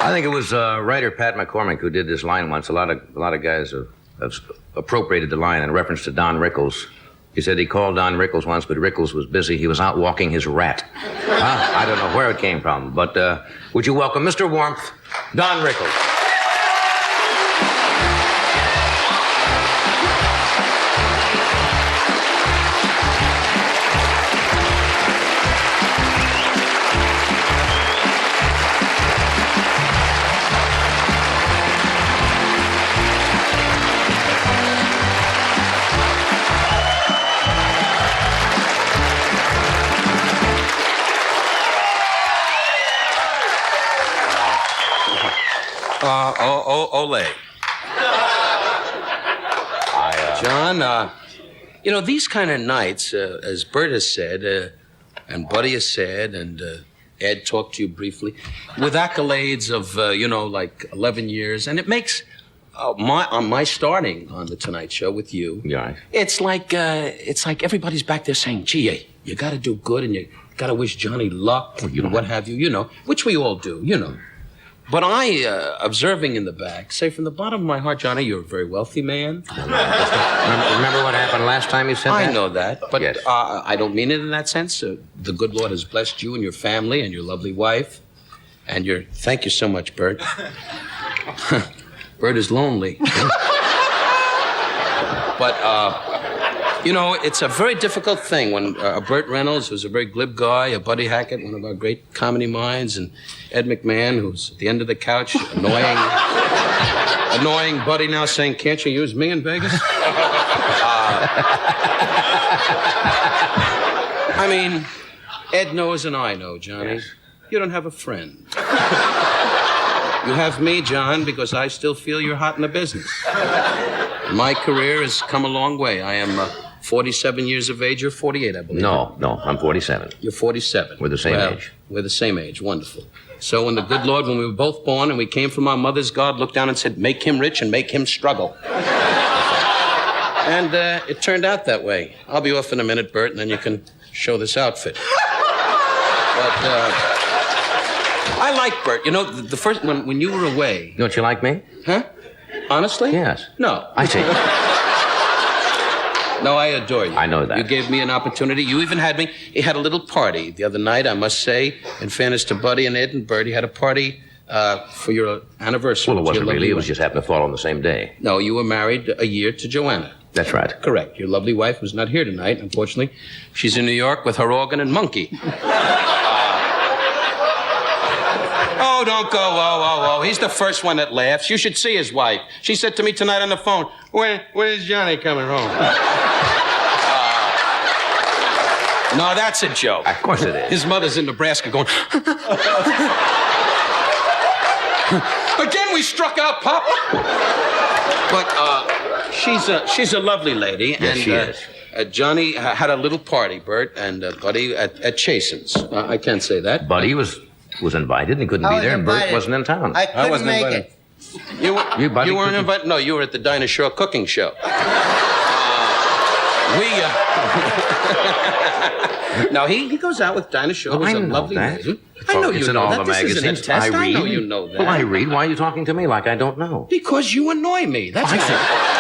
I think it was writer Pat McCormick who did this line once. A lot of guys have appropriated the line in reference to Don Rickles. He said he called Don Rickles once, but Rickles was busy. He was out walking his rat. I don't know where it came from, but would you welcome Mr. Warmth, Don Rickles. Ole. John, these kind of nights, as Burt has said, and Buddy has said, and Ed talked to you briefly, with accolades of, like 11 years, and it makes my starting on the Tonight Show with you. Yeah. It's like everybody's back there saying, gee, you got to do good, and you got to wish Johnny luck, and what have you, which we all do, But I, observing in the back, say from the bottom of my heart, Johnny, you're a very wealthy man. Remember what happened last time you said that? I know that, but yes. I don't mean it in that sense. The good Lord has blessed you and your family and your lovely wife. And thank you so much, Burt. Burt is lonely. But, it's a very difficult thing when Burt Reynolds, who's a very glib guy, a Buddy Hackett, one of our great comedy minds, and Ed McMahon, who's at the end of the couch, annoying Buddy now saying, can't you use me in Vegas? Ed knows and I know, Johnny. Yes. You don't have a friend. You have me, John, because I still feel you're hot in the business. My career has come a long way. I am 47 years of age. You're 48, I believe. No, I'm 47. You're 47. We're the same age. We're the same age. Wonderful. So when the good Lord, when we were both born and we came from our mother's God, looked down and said, make him rich and make him struggle. And it turned out that way. I'll be off in a minute, Burt, and then you can show this outfit. But I like Burt. The first, when you were away... Don't you like me? Huh? Honestly? Yes. No. I see. No, I adore you. I know that. You gave me an opportunity. You even had a little party the other night, I must say. In fairness to Buddy and Ed and Burt, he had a party for your anniversary. Well, it wasn't really. It was just happened to fall on the same day. No, you were married a year to Joanna. That's right. Correct. Your lovely wife was not here tonight, unfortunately. She's in New York with her organ and monkey. Oh, don't go, oh. He's the first one that laughs. You should see his wife. She said to me tonight on the phone, when's Johnny coming home? No, that's a joke. Of course it is. His mother's in Nebraska going... Again, we struck out, Pop. But she's a lovely lady. Yes, she is. Johnny had a little party, Burt, and Buddy at Chasen's. I can't say that. Buddy was invited and he couldn't be there, and Burt wasn't in town. I couldn't make invited. it. You weren't invited? No, you were at the Dinah Shore cooking show. No, he goes out with Dinah Shore, who's a lovely lady. I know you know that. This isn't a test. I know you know that. Well, I read. Why are you talking to me like I don't know? Because you annoy me. That's why.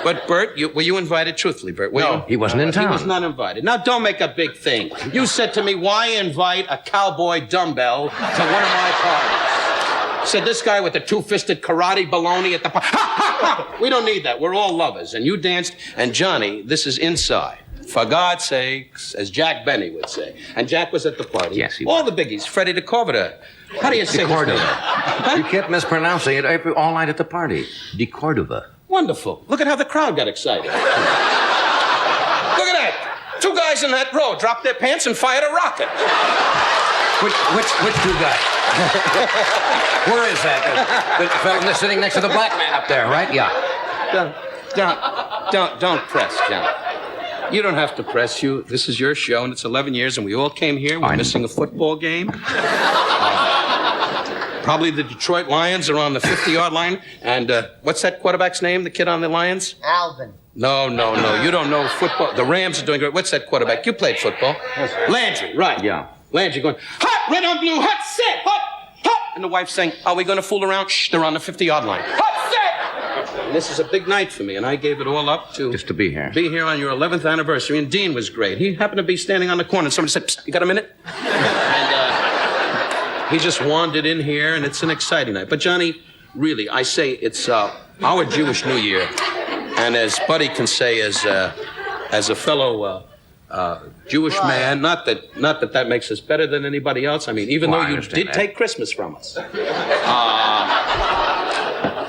But Burt, were you invited truthfully, Burt? No, he wasn't in town. He was not invited. Now, don't make a big thing. You said to me, why invite a cowboy dumbbell to one of my parties? Said this guy with the two-fisted karate baloney at the party. We don't need that. We're all lovers. And you danced. And Johnny, this is inside. For God's sakes, as Jack Benny would say. And Jack was at the party. Yes, he was. All the biggies. Freddie DeCordova. How do you say DeCordova. Huh? You kept mispronouncing it all night at the party. DeCordova. Wonderful. Look at how the crowd got excited. Look at that. Two guys in that row dropped their pants and fired a rocket. Which two guys? Where is that? The fellow sitting next to the black man up there, right? Yeah. Don't press, John. You don't have to press. This is your show, and it's 11 years, and we all came here. We're missing a football game. Probably the Detroit Lions are on the 50-yard line. And what's that quarterback's name, the kid on the Lions? Alvin. No. You don't know football. The Rams are doing great. What's that quarterback? You played football. Landry, right. Yeah. Landry going, hot, red on blue, hot, set, hot. And the wife saying, are we going to fool around? Shh, they're on the 50-yard line. And this is a big night for me, and I gave it all up to... Just to be here. Be here on your 11th anniversary, and Dean was great. He happened to be standing on the corner, and somebody said, psst, you got a minute? And he just wandered in here, and it's an exciting night. But, Johnny, really, I say it's our Jewish New Year. And as Buddy can say, as a fellow Jewish man, not that makes us better than anybody else. I mean, even though you did take Christmas from us.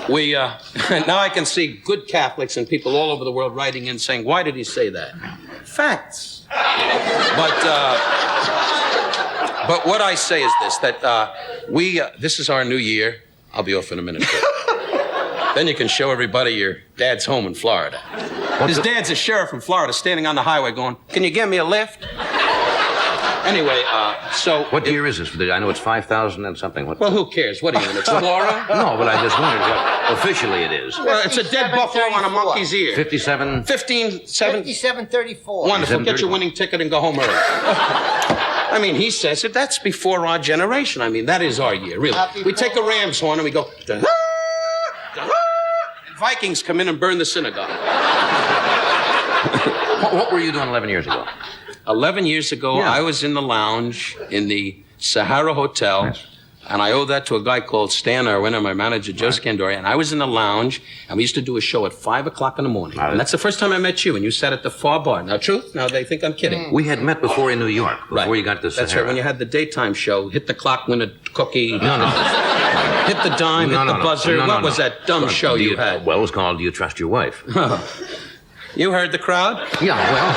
We, now I can see good Catholics and people all over the world writing in saying, why did he say that? Facts. But what I say is this, that this is our new year. I'll be off in a minute. Then you can show everybody your dad's home in Florida. His dad's a sheriff in Florida standing on the highway going, can you give me a lift? Anyway, so... What year is this? I know it's 5,000 and something. Well, who cares? What are you in, Explorer? No, but I just wondered what officially it is. Well, it's a dead buffalo on a monkey's ear. 57... 5734. Wonderful. Get your winning ticket and go home early. I mean, he says it. That's before our generation. I mean, that is our year, really. We take a ram's horn and we go... And Vikings come in and burn the synagogue. What were you doing 11 years ago? 11 years ago, yeah. I was in the lounge in the Sahara Hotel, yes. And I owe that to a guy called Stan Irwin and my manager, Joe Scandori, and I was in the lounge, and we used to do a show at 5 o'clock in the morning. And that's the first time I met you, and you sat at the far bar. Now, truth? Now, they think I'm kidding. We had met before in New York, before you got to the Sahara. That's right, when you had the daytime show, hit the clock, win a cookie. No. Hit the dime, hit the buzzer. What was that dumb show you had? Well, it was called Do You Trust Your Wife? You heard the crowd? Yeah, well...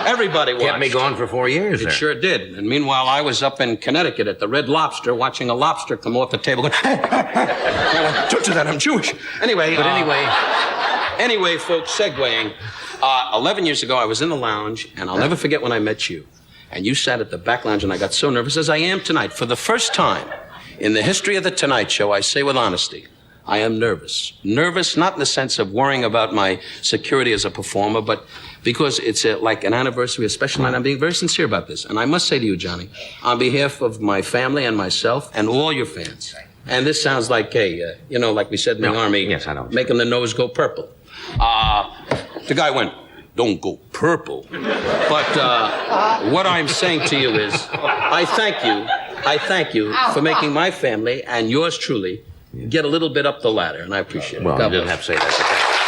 Everybody watched. Kept me going for 4 years. It sure did. And meanwhile, I was up in Connecticut at the Red Lobster watching a lobster come off the table going, don't do that, I'm Jewish. Anyway. Anyway, folks, segueing. 11 years ago, I was in the lounge, and I'll never forget when I met you. And you sat at the back lounge, and I got so nervous, as I am tonight. For the first time in the history of The Tonight Show, I say with honesty, I am nervous. Nervous, not in the sense of worrying about my security as a performer, but because it's like an anniversary, a special night. I'm being very sincere about this. And I must say to you, Johnny, on behalf of my family and myself and all your fans, and this sounds like, like we said in the Army, yes, I know. Making the nose go purple. The guy went, don't go purple. But what I'm saying to you is, I thank you for making my family and yours truly get a little bit up the ladder, and I appreciate it. Well, you didn't have to say that.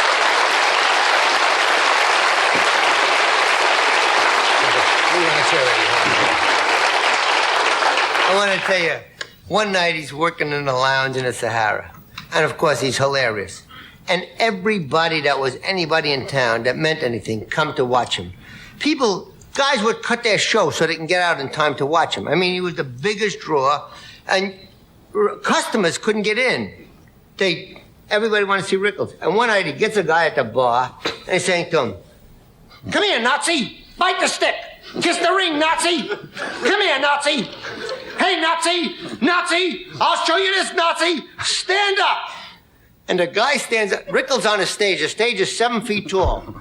I want to tell you, one night he's working in the lounge in the Sahara. And of course, he's hilarious. And everybody that was anybody in town that meant anything come to watch him. Guys would cut their show so they can get out in time to watch him. I mean, he was the biggest draw, and customers couldn't get in. Everybody wanted to see Rickles. And one night he gets a guy at the bar, and he's saying to him, come here, Nazi, bite the stick. Kiss the ring, Nazi! Come here, Nazi! Hey, Nazi! Nazi! I'll show you this, Nazi! Stand up! And the guy stands up. Rickles on the stage. The stage is 7 feet tall.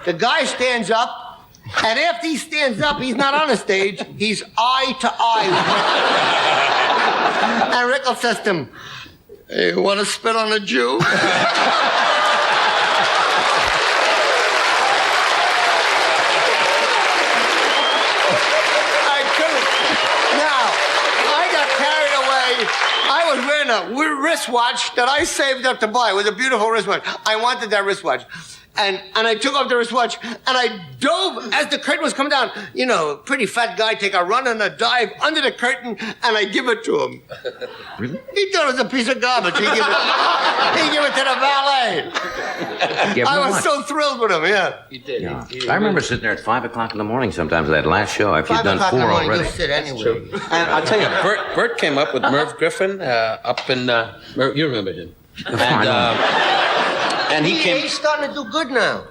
The guy stands up, and after he stands up, he's not on the stage. He's eye to eye with Rickles. And Rickles says to him, hey, you want to spit on a Jew? I was wearing a wristwatch that I saved up to buy. It was a beautiful wristwatch. I wanted that wristwatch. And I took off the wristwatch, and I dove as the curtain was coming down. You know, pretty fat guy take a run and a dive under the curtain, and I give it to him. Really? He thought it was a piece of garbage. He gave it to the valet. I was so thrilled with him, yeah. You did. Yeah. I remember sitting there at 5 o'clock in the morning sometimes of that last show after you'd done 4 already. You sit anyway. And I'll tell you, Burt came up with Merv Griffin up in... you remember him. And he's starting to do good now.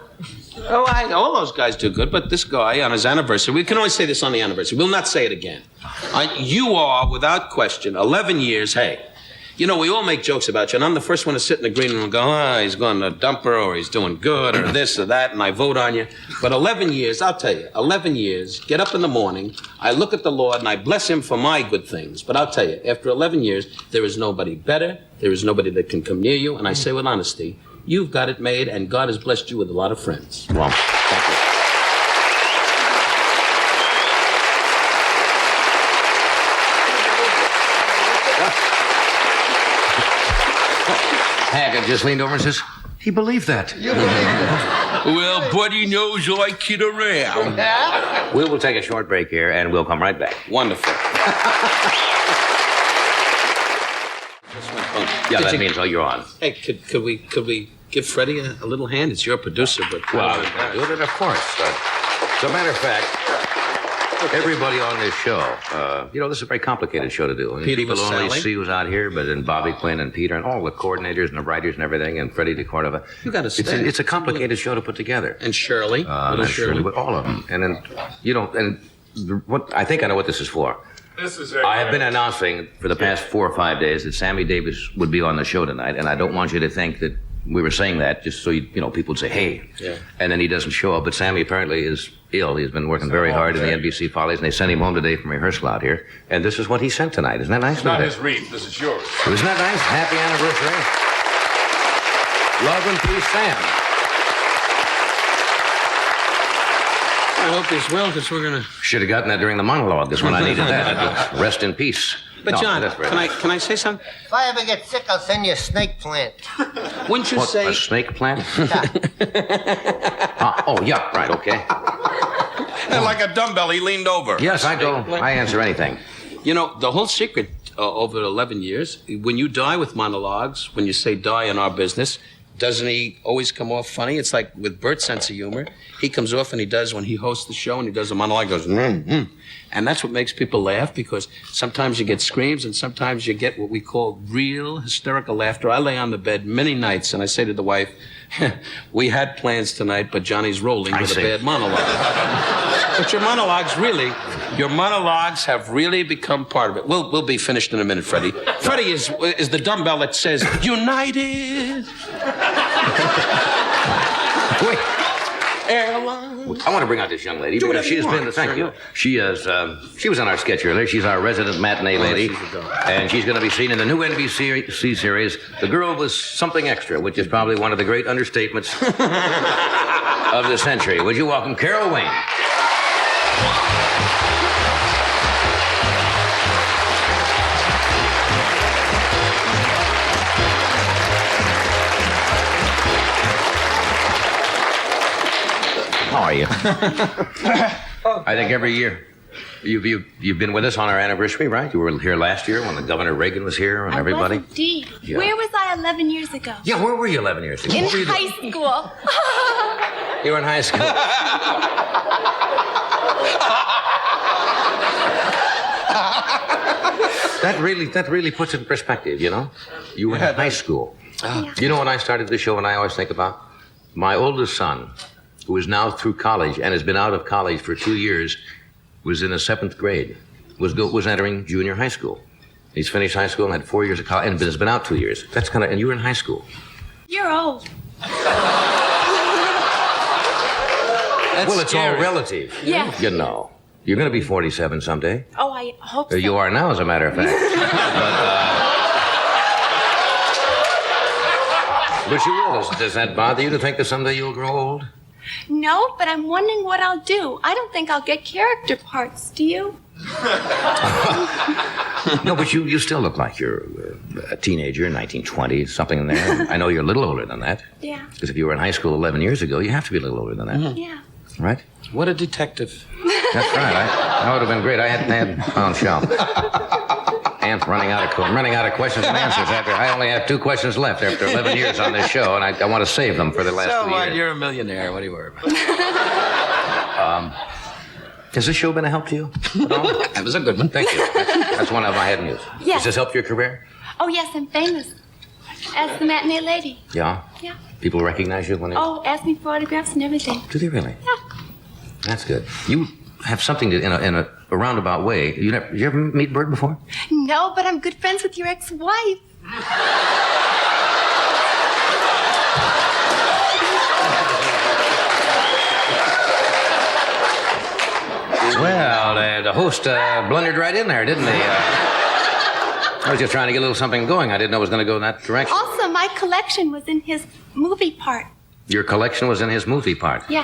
Oh, all those guys do good, but this guy on his anniversary, we can only say this on the anniversary. We'll not say it again. You are, without question, 11 years, hey, You know, we all make jokes about you, and I'm the first one to sit in the green room and go, he's going to dumper, or he's doing good, or this or that, and I vote on you. But 11 years, I'll tell you, 11 years, get up in the morning, I look at the Lord, and I bless him for my good things. But I'll tell you, after 11 years, there is nobody better, there is nobody that can come near you, and I say with honesty, you've got it made, and God has blessed you with a lot of friends. Well, thank you. Haggard just leaned over and says, he believed that. You believe that? Well, Buddy knows I kid around. Yeah? We will take a short break here, and we'll come right back. Wonderful. Yeah, that means, you're on. Hey, could we give Freddie a little hand? It's your producer, but... Well, do it, of course. As a matter of fact, everybody on this show, this is a very complicated show to do. And Petey people was only Sally. see who's out here, but then Bobby Quinn and Peter and all the coordinators and the writers and everything, and Freddie DeCordova. You got to stay. It's a complicated show to put together. And Shirley. Little Not Shirley. but all of them. And then, what I think I know what this is for. I have been announcing for the past 4 or 5 days that Sammy Davis would be on the show tonight, and I don't want you to think that we were saying that just so people would say, hey. Yeah. And then he doesn't show up. But Sammy apparently is ill. He's been working very hard in the NBC Follies, and they sent him home today from rehearsal out here. And this is what he sent tonight. Isn't that nice? Not his wreath. This is yours. Isn't that nice? Happy anniversary. Love and peace, Sam. I hope he's well, because we're going to... Should have gotten that during the monologue. This one I needed that. Rest in peace. But No, John, that's very can nice. I say something? If I ever get sick, I'll send you a snake plant. Wouldn't you What, say... a snake plant? Yeah, right, okay. And like a dumbbell, he leaned over. Yes, I answer anything. You know, the whole secret over 11 years, when you die with monologues, when you say die in our business, doesn't he always come off funny? It's like with Burt's sense of humor. He comes off and he does, when he hosts the show and he does a monologue, goes, And that's what makes people laugh, because sometimes you get screams and sometimes you get what we call real hysterical laughter. I lay on the bed many nights and I say to the wife, we had plans tonight, but Johnny's rolling with a bad monologue. But your monologues have really become part of it. We'll be finished in a minute, Freddie. Freddie is the dumbbell that says, United Wait, Airlines. I want to bring out this young lady. Do because whatever you want. Thank you. Sure. She was on our sketch earlier. She's our resident matinee lady. she's a doll. And she's going to be seen in the new NBC series, The Girl Was Something Extra, which is probably one of the great understatements of the century. Would you welcome Carol Wayne? How are you? I think every year you've been with us on our anniversary, right? You were here last year when the Governor Reagan was here and everybody. I was indeed. Yeah. Where was I 11 years ago? Yeah, where were you 11 years ago? In What were you doing? high school. You were in high school. That really puts it in perspective, you know? You were in high school. Yeah. You know when I started this show, and I always think about my oldest son, who is now through college and has been out of college for 2 years, was in the 7th grade, was entering junior high school. He's finished high school and had 4 years of college, and has been out 2 years. That's kind of, and you were in high school. You're old. Well, it's all relative. Yeah. You know. You're going to be 47 someday. Oh, I hope so. You are now, as a matter of fact. But you will. Does that bother you to think that someday you'll grow old? No, but I'm wondering what I'll do. I don't think I'll get character parts, do you? No, but you still look like you're a teenager, 1920, something in there. I know you're a little older than that. Yeah. Because if you were in high school 11 years ago, you have to be a little older than that. Yeah. Right? What a detective. That's right. That would have been great. I hadn't had on shelf. Ant's running out of questions and answers. I only have 2 questions left after 11 years on this show, and I want to save them for the last 2 years. You're a millionaire. What do you worry about? Has this show been a help to you at all? That was a good one. Thank you. That's one of my head news. Yes. Has this helped your career? Oh, yes, I'm famous. As the matinee lady. Yeah? Yeah. People recognize you when they... Oh, ask me for autographs and everything. Do they really? Yeah. That's good. You have something to, in a roundabout way. You ever meet Burt before? No, but I'm good friends with your ex-wife. Well, the host blundered right in there, didn't he? I was just trying to get a little something going. I didn't know it was going to go in that direction. Also, my collection was in his movie part. Your collection was in his movie part. Yeah.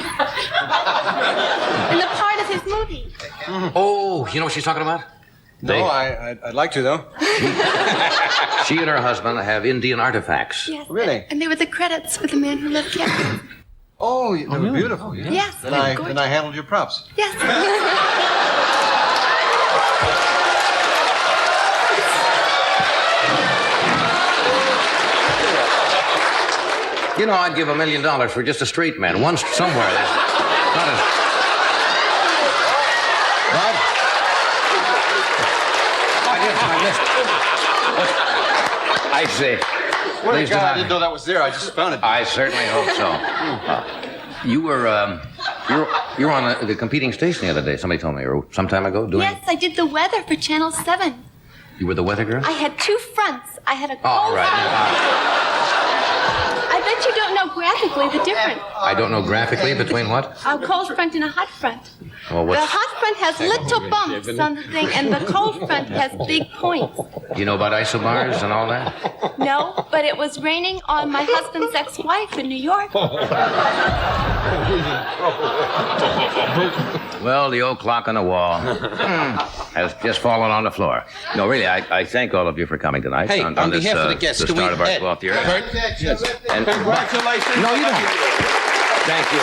In the part of his movie. Oh, you know what she's talking about? No, I'd like to, though. She and her husband have Indian artifacts. Yes. Really? And they were the credits for The Man Who Loved Kansas. Oh, they were beautiful. Yeah. Yes. Then they're I gorgeous. handled your props. Yes. You know, I'd give $1 million for just a straight man. One somewhere. There's not a... What? I missed. I see. What Please do God, I not- didn't know that was there. I just found it. I certainly hope so. You were on the competing station the other day. Somebody told me, or some time ago, doing. Yes, I did the weather for Channel 7. You were the weather girl. I had two fronts. I had a cold Oh, right. front. I bet you don't know graphically the difference. I don't know graphically between what? A cold front and a hot front. Well, The what's... hot front has little bumps on the thing, and the cold front has big points. You know about isobars and all that? No, but it was raining on my husband's ex-wife in New York. Well, the old clock on the wall has just fallen on the floor. No, really, I thank all of you for coming tonight. Hey, on on this, behalf of the guests, the can we... start of our Ed, 12th year. Burt, And, Congratulations. no, you don't. Thank you.